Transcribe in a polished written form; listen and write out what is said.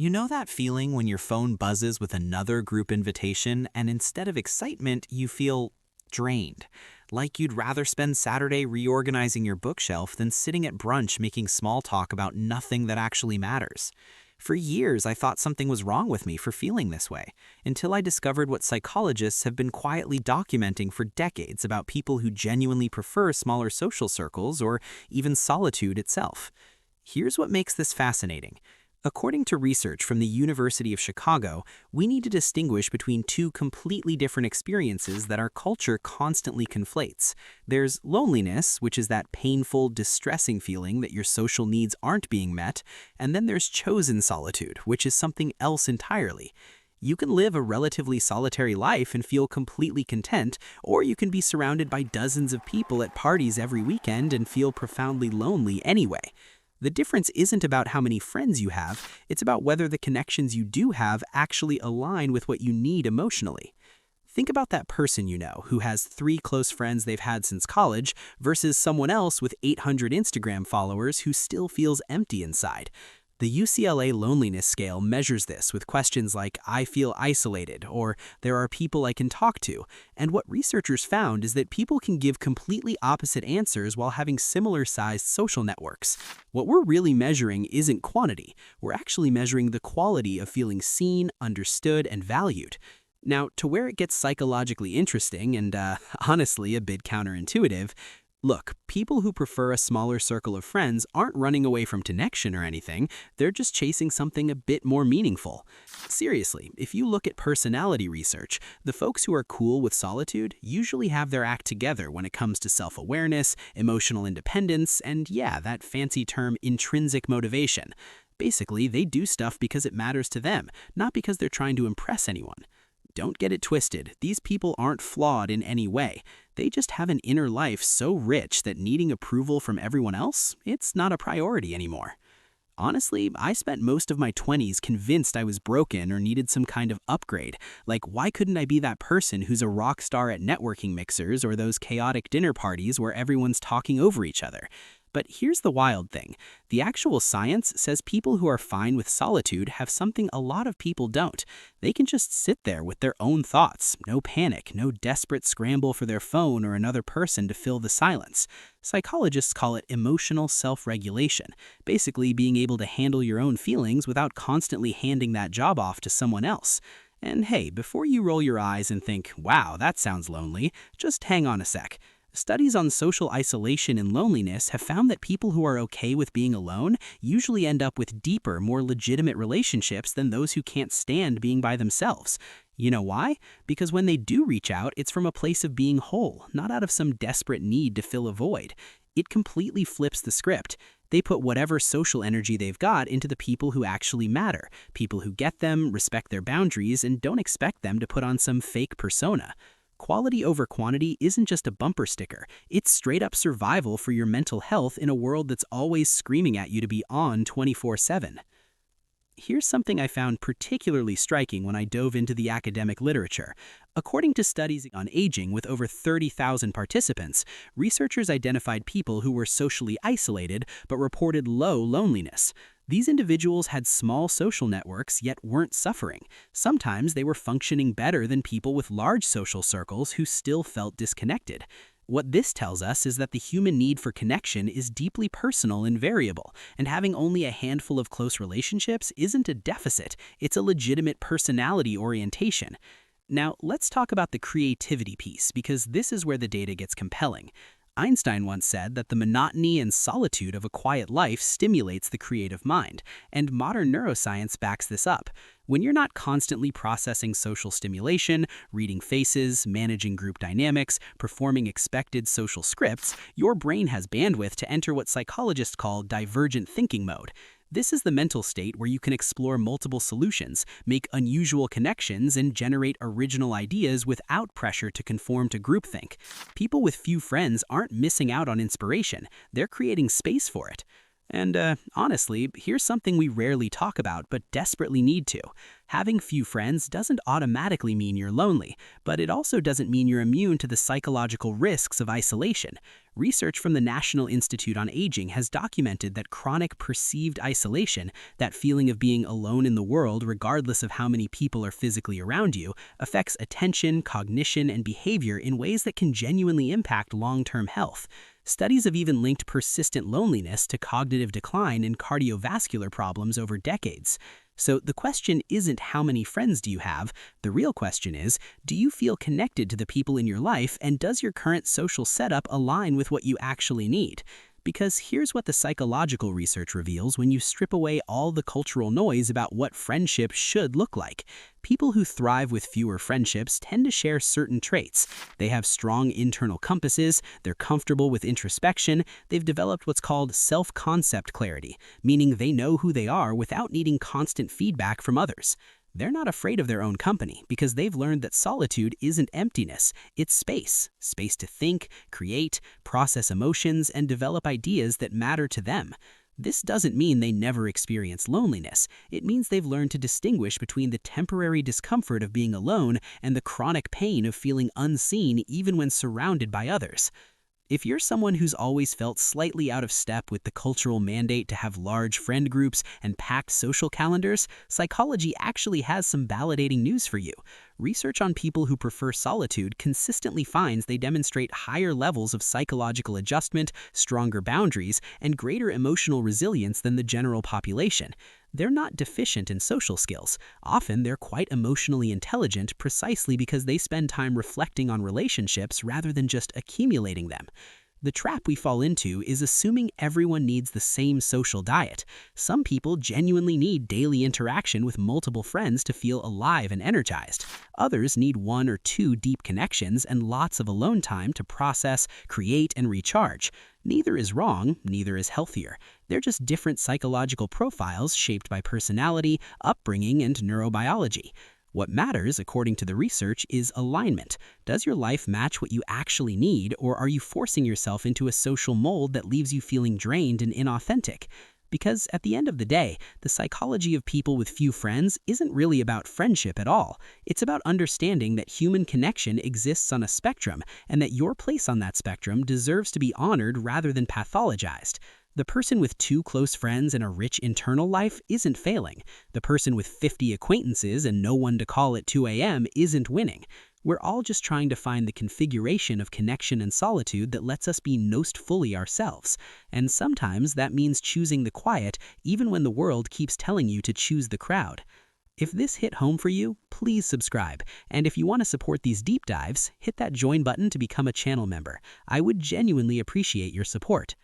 You know that feeling when your phone buzzes with another group invitation and instead of excitement, you feel drained? Like you'd rather spend Saturday reorganizing your bookshelf than sitting at brunch making small talk about nothing that actually matters. For years, I thought something was wrong with me for feeling this way, until I discovered what psychologists have been quietly documenting for decades about people who genuinely prefer smaller social circles or even solitude itself. Here's what makes this fascinating. According to research from the University of Chicago, we need to distinguish between two completely different experiences that our culture constantly conflates. There's loneliness, which is that painful, distressing feeling that your social needs aren't being met, and then there's chosen solitude, which is something else entirely. You can live a relatively solitary life and feel completely content, or you can be surrounded by dozens of people at parties every weekend and feel profoundly lonely anyway. The difference isn't about how many friends you have, it's about whether the connections you do have actually align with what you need emotionally. Think about that person you know who has 3 close friends they've had since college versus someone else with 800 Instagram followers who still feels empty inside. The UCLA Loneliness Scale measures this with questions like, "I feel isolated," or "There are people I can talk to," and what researchers found is that people can give completely opposite answers while having similar-sized social networks. What we're really measuring isn't quantity, we're actually measuring the quality of feeling seen, understood, and valued. Now, to where it gets psychologically interesting and, honestly, a bit counterintuitive, look, people who prefer a smaller circle of friends aren't running away from connection or anything, they're just chasing something a bit more meaningful. Seriously, if you look at personality research, the folks who are cool with solitude usually have their act together when it comes to self-awareness, emotional independence, and yeah, that fancy term intrinsic motivation. Basically, they do stuff because it matters to them, not because they're trying to impress anyone. Don't get it twisted, these people aren't flawed in any way. They just have an inner life so rich that needing approval from everyone else, it's not a priority anymore. Honestly, I spent most of my 20s convinced I was broken or needed some kind of upgrade. Like, why couldn't I be that person who's a rock star at networking mixers or those chaotic dinner parties where everyone's talking over each other? But here's the wild thing. The actual science says people who are fine with solitude have something a lot of people don't. They can just sit there with their own thoughts, no panic, no desperate scramble for their phone or another person to fill the silence. Psychologists call it emotional self-regulation, basically being able to handle your own feelings without constantly handing that job off to someone else. And hey, before you roll your eyes and think, "Wow, that sounds lonely," just hang on a sec. Studies on social isolation and loneliness have found that people who are okay with being alone usually end up with deeper, more legitimate relationships than those who can't stand being by themselves. You know why? Because when they do reach out, it's from a place of being whole, not out of some desperate need to fill a void. It completely flips the script. They put whatever social energy they've got into the people who actually matter, people who get them, respect their boundaries, and don't expect them to put on some fake persona. Quality over quantity isn't just a bumper sticker, it's straight up survival for your mental health in a world that's always screaming at you to be on 24/7. Here's something I found particularly striking when I dove into the academic literature. According to studies on aging with over 30,000 participants, researchers identified people who were socially isolated but reported low loneliness. These individuals had small social networks yet weren't suffering. Sometimes they were functioning better than people with large social circles who still felt disconnected. What this tells us is that the human need for connection is deeply personal and variable, and having only a handful of close relationships isn't a deficit, it's a legitimate personality orientation. Now, let's talk about the creativity piece, because this is where the data gets compelling. Einstein once said that the monotony and solitude of a quiet life stimulates the creative mind, and modern neuroscience backs this up. When you're not constantly processing social stimulation, reading faces, managing group dynamics, performing expected social scripts, your brain has bandwidth to enter what psychologists call divergent thinking mode. This is the mental state where you can explore multiple solutions, make unusual connections, and generate original ideas without pressure to conform to groupthink. People with few friends aren't missing out on inspiration, they're creating space for it. And honestly, here's something we rarely talk about but desperately need to. Having few friends doesn't automatically mean you're lonely, but it also doesn't mean you're immune to the psychological risks of isolation. Research from the National Institute on Aging has documented that chronic perceived isolation, that feeling of being alone in the world regardless of how many people are physically around you, affects attention, cognition, and behavior in ways that can genuinely impact long-term health. Studies have even linked persistent loneliness to cognitive decline and cardiovascular problems over decades. So the question isn't how many friends do you have, the real question is, do you feel connected to the people in your life, and does your current social setup align with what you actually need? Because here's what the psychological research reveals when you strip away all the cultural noise about what friendship should look like. People who thrive with fewer friendships tend to share certain traits. They have strong internal compasses, they're comfortable with introspection, they've developed what's called self-concept clarity, meaning they know who they are without needing constant feedback from others. They're not afraid of their own company because they've learned that solitude isn't emptiness, it's space. Space to think, create, process emotions, and develop ideas that matter to them. This doesn't mean they never experience loneliness. It means they've learned to distinguish between the temporary discomfort of being alone and the chronic pain of feeling unseen even when surrounded by others. If you're someone who's always felt slightly out of step with the cultural mandate to have large friend groups and packed social calendars, psychology actually has some validating news for you. Research on people who prefer solitude consistently finds they demonstrate higher levels of psychological adjustment, stronger boundaries, and greater emotional resilience than the general population. They're not deficient in social skills. Often they're quite emotionally intelligent precisely because they spend time reflecting on relationships rather than just accumulating them. The trap we fall into is assuming everyone needs the same social diet. Some people genuinely need daily interaction with multiple friends to feel alive and energized. Others need one or two deep connections and lots of alone time to process, create, and recharge. Neither is wrong, neither is healthier. They're just different psychological profiles shaped by personality, upbringing, and neurobiology. What matters, according to the research, is alignment. Does your life match what you actually need, or are you forcing yourself into a social mold that leaves you feeling drained and inauthentic? Because at the end of the day, the psychology of people with few friends isn't really about friendship at all. It's about understanding that human connection exists on a spectrum, and that your place on that spectrum deserves to be honored rather than pathologized. The person with 2 close friends and a rich internal life isn't failing. The person with 50 acquaintances and no one to call at 2 a.m. isn't winning. We're all just trying to find the configuration of connection and solitude that lets us be most fully ourselves. And sometimes that means choosing the quiet even when the world keeps telling you to choose the crowd. If this hit home for you, please subscribe. And if you want to support these deep dives, hit that join button to become a channel member. I would genuinely appreciate your support.